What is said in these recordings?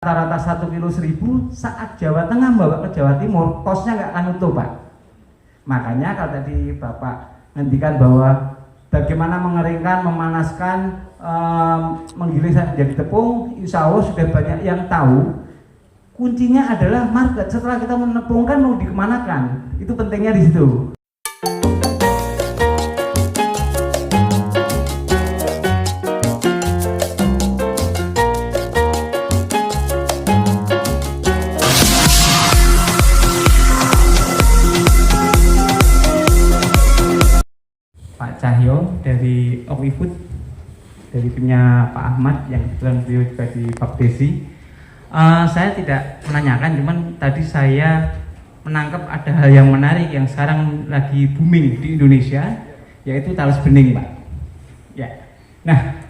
rata-rata 1 kilo 1.000, saat Jawa Tengah bawa ke Jawa Timur kosnya nggak akan utuh Pak. Makanya kalau tadi Bapak ngendikan bahwa bagaimana mengeringkan, memanaskan, menggiling jadi tepung, insya Allah sudah banyak yang tahu. Kuncinya adalah market. Setelah kita menepungkan mau dikemanakan, itu pentingnya di situ. Pak Cahyo dari Okifood, dari timnya Pak Ahmad yang kebetulan beliau juga di Bapdesi. Saya tidak menanyakan, cuman tadi saya menangkap ada hal yang menarik yang sekarang lagi booming di Indonesia, yaitu talas bening, Pak. Ya. Nah,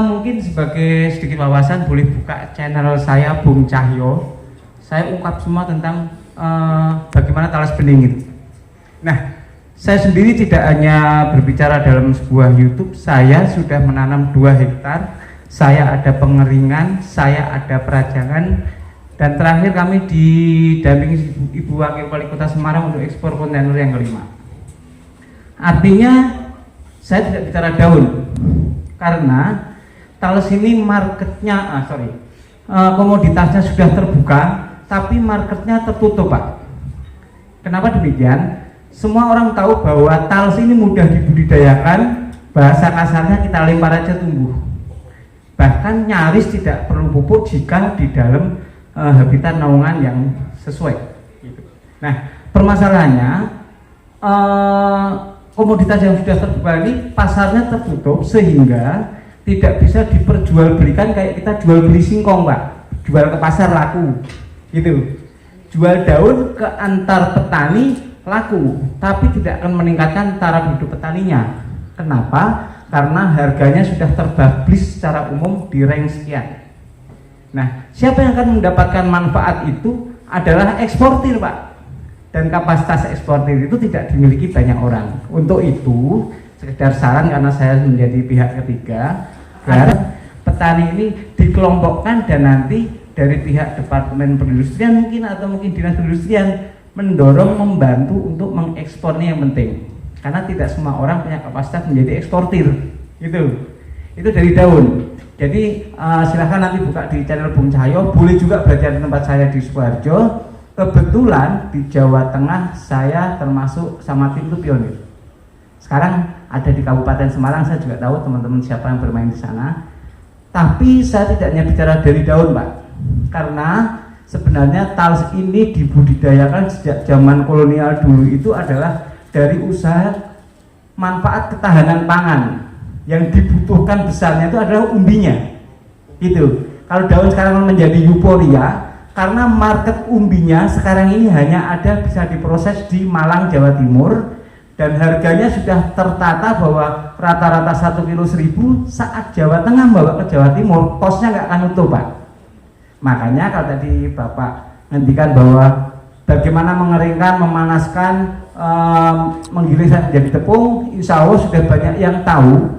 mungkin sebagai sedikit wawasan boleh buka channel saya Bung Cahyo. Saya ungkap semua tentang bagaimana talas bening itu. Nah, saya sendiri tidak hanya berbicara dalam sebuah YouTube, saya sudah menanam 2 hektar, saya ada pengeringan, saya ada perajangan, dan terakhir kami didampingi Ibu Wakil Wali Kota Semarang untuk ekspor kontainer yang kelima. Artinya saya tidak bicara daun, karena talas ini marketnya, komoditasnya sudah terbuka, tapi marketnya tertutup, Pak. Kenapa demikian? Semua orang tahu bahwa talas ini mudah dibudidayakan, bahasa kasarnya kita lempar aja tumbuh. Bahkan nyaris tidak perlu pupuk jika di dalam habitat naungan yang sesuai. Nah, permasalahannya komoditas yang sudah terbuka ini pasarnya tertutup sehingga tidak bisa diperjualbelikan kayak kita jual beli singkong, Pak. Jual ke pasar laku, gitu. Jual daun ke antar petani laku, tapi tidak akan meningkatkan taraf hidup petaninya. Kenapa? Karena harganya sudah terbablis secara umum di rank sekian. Nah, siapa yang akan mendapatkan manfaat itu adalah eksportir, Pak. Dan kapasitas eksportir itu tidak dimiliki banyak orang. Untuk itu, sekedar saran karena saya menjadi pihak ketiga, agar petani ini dikelompokkan dan nanti dari pihak Departemen Perindustrian mungkin atau mungkin Dinas Perindustrian mendorong, membantu untuk mengekspornya yang penting. Karena tidak semua orang punya kapasitas menjadi eksportir, gitu. Itu dari daun. Jadi silahkan nanti buka di channel Bung Cahyo. Boleh juga belajar di tempat saya di Sukoharjo. Kebetulan di Jawa Tengah saya termasuk sama tim itu pionir. Sekarang ada di Kabupaten Semarang, saya juga tahu teman-teman siapa yang bermain di sana. Tapi saya tidak hanya bicara dari daun, Pak. Karena sebenarnya talas ini dibudidayakan sejak zaman kolonial dulu itu adalah dari usaha manfaat ketahanan pangan. Yang dibutuhkan besarnya itu adalah umbinya, gitu. Kalau daun sekarang menjadi euforia karena market umbinya sekarang ini hanya ada bisa diproses di Malang, Jawa Timur, dan harganya sudah tertata bahwa rata-rata 1 kilo 1.000, saat Jawa Tengah bawa ke Jawa Timur kosnya nggak akan utuh, Pak. Makanya kalau tadi Bapak ngendikan bahwa bagaimana mengeringkan, memanaskan, menggiling jadi tepung, insya Allah sudah banyak yang tahu.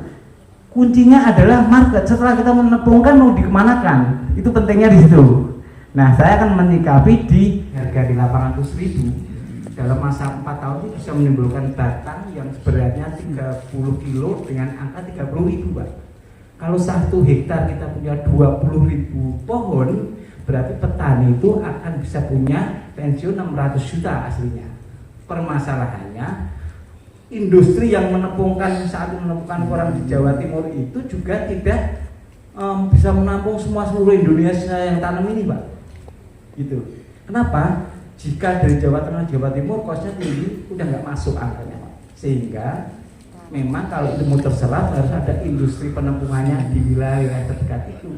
Kuncinya adalah market. Setelah kita menepungkan mau dikemanakan, itu pentingnya di situ. Nah, saya akan menyikapi di harga di 800.000 dalam masa 4 tahun itu bisa menimbulkan batang yang beratnya 30 kilo dengan angka 30.000, Pak. Kalau 1 hektar kita punya 20.000 pohon, berarti petani itu akan bisa punya pensiun 600 juta aslinya. Permasalahannya, industri yang menepungkan saat menepungkan orang di Jawa Timur itu juga tidak bisa menampung semua seluruh Indonesia yang tanam ini, Pak. Gitu. Kenapa? Jika dari Jawa Tengah, Jawa Timur kosnya tinggi, udah nggak masuk angkanya, Pak. Sehingga memang kalau itu mau terserap harus ada industri penampungannya di wilayah terdekat itu.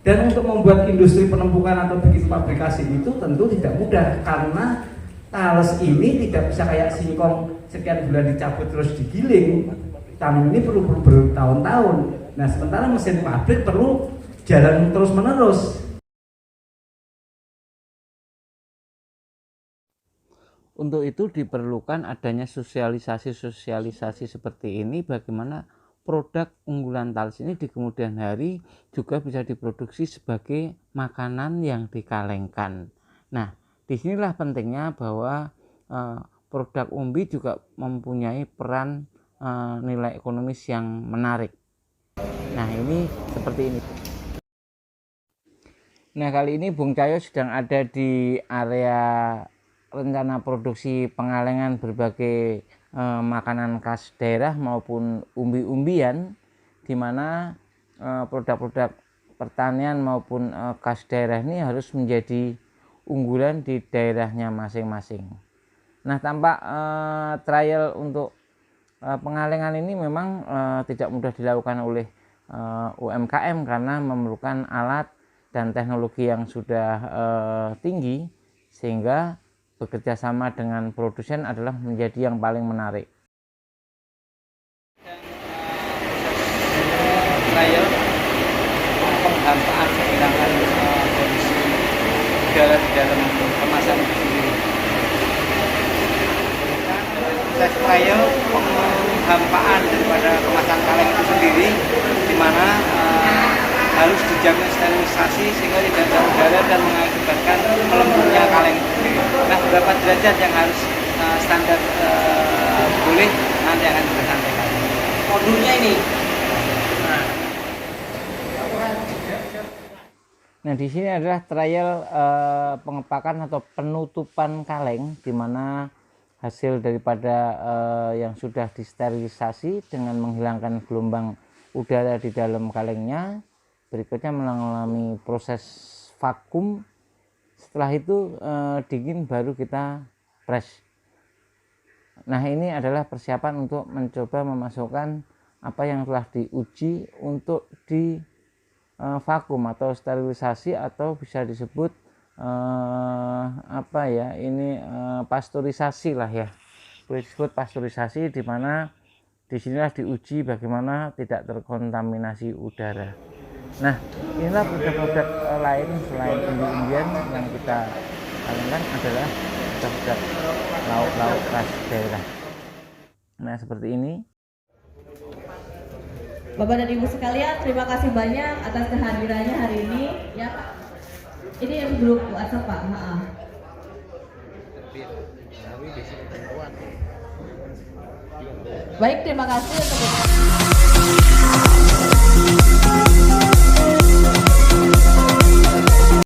Dan untuk membuat industri penampungan atau bikin pabrikasi itu tentu tidak mudah, karena talas ini tidak bisa kayak singkong sekian bulan dicabut terus digiling. Tanam ini perlu bertahun-tahun. Nah, sementara mesin pabrik perlu jalan terus menerus. Untuk itu diperlukan adanya sosialisasi seperti ini, bagaimana produk unggulan Talis ini di kemudian hari juga bisa diproduksi sebagai makanan yang dikalengkan. Nah, disinilah pentingnya bahwa produk umbi juga mempunyai peran nilai ekonomis yang menarik. Nah, ini seperti ini. Nah, kali ini Bung Cahyo sedang ada di area rencana produksi pengalengan berbagai makanan khas daerah maupun umbi-umbian, di mana produk-produk pertanian maupun khas daerah ini harus menjadi unggulan di daerahnya masing-masing. Nah, tampak trial untuk pengalengan ini memang tidak mudah dilakukan oleh UMKM karena memerlukan alat dan teknologi yang sudah tinggi, sehingga bekerja sama dengan produsen adalah menjadi yang paling menarik. Trial penghampaan menghilangkan kondisi udara di dalam kemasan itu sendiri. Proses trial penghampaan daripada kemasan kaleng itu sendiri, di mana harus dijamin sterilisasi sehingga tidak ada udara dan mengakibatkan melembutnya kaleng itu sendiri. Nah, beberapa derajat yang harus standar boleh nanti akan kita sampaikan. Modulnya ini. Nah, di sini adalah trial pengepakan atau penutupan kaleng, di mana hasil daripada yang sudah disterilisasi dengan menghilangkan gelombang udara di dalam kalengnya. Berikutnya mengalami proses vakum. Setelah itu dingin baru kita press. Nah, ini adalah persiapan untuk mencoba memasukkan apa yang telah diuji untuk di vakum atau sterilisasi, atau bisa disebut pasteurisasi lah ya. Boleh disebut pasteurisasi, di mana disinilah diuji bagaimana tidak terkontaminasi udara. Nah, inilah produk-produk lain selain umbi-umbian yang kita kalengkan adalah produk lauk-lauk khas daerah. Nah, seperti ini. Bapak dan Ibu sekalian, terima kasih banyak atas kehadirannya hari ini. Ya Pak, ini yang grup WhatsApp Pak. Maaf. Baik, terima kasih untuk